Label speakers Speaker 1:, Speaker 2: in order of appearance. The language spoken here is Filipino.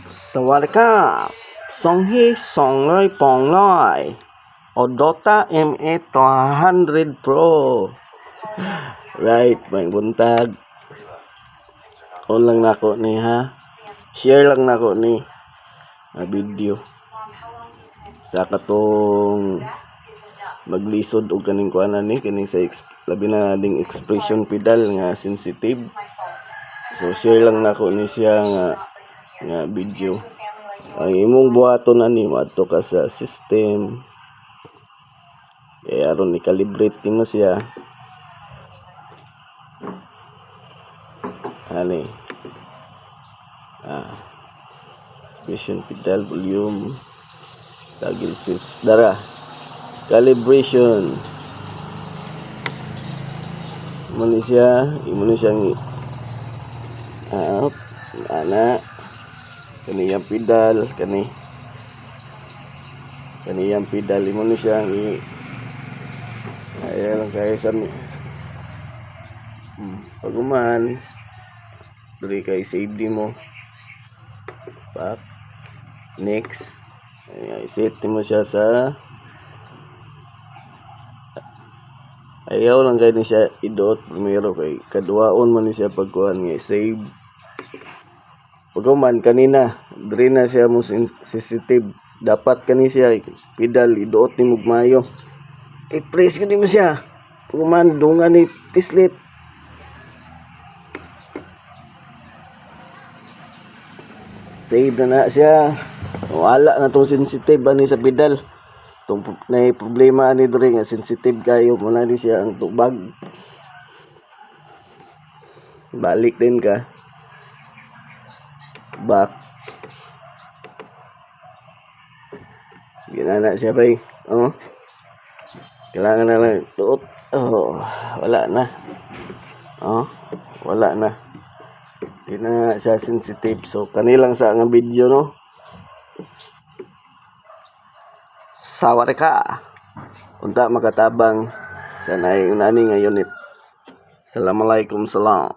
Speaker 1: Sawadika, Songhi Songloi Pongloi, Odota ME 200 Pro. Right, may buntag. On lang nako ni ha. Share lang nako ni video. Sa katong maglisod og kaning kuanan ni kining sa labi na ding expression pedal nga sensitive. So share lang nako ni siya nga video. Ang imong buhaton ani madto ka sa system. Kaya aron i-calibrate mo siya. Ani. Expression pedal volume. Toggle switch dara. Calibration. Imo siya up ana kaniyang pedal kaniyang pedal imo ni siya ayan lang kayo sa paguman dili kay save di mo back next ayan, iset mo siya sa ayaw lang kayo ni siya idot primero kay kaduaon man ni siya pagkuhan nga save pagkuman kanina diri na siya mo sensitive dapat kani siya pedal idot ni mugmayo i-press ko mo siya pagkuman dungan ni pislit save na siya wala na tong sensitive ani sa pedal tong na problema ani diri nga sensitive kayo muna ni siya ang tubag balik din ka back ginana siya bay kailangan na lang tuot wala na wala na di na siya sensitive so kanilang sa nga video no sawadika unta makatabang sa naay unani nga unit. Assalamualaikum salam.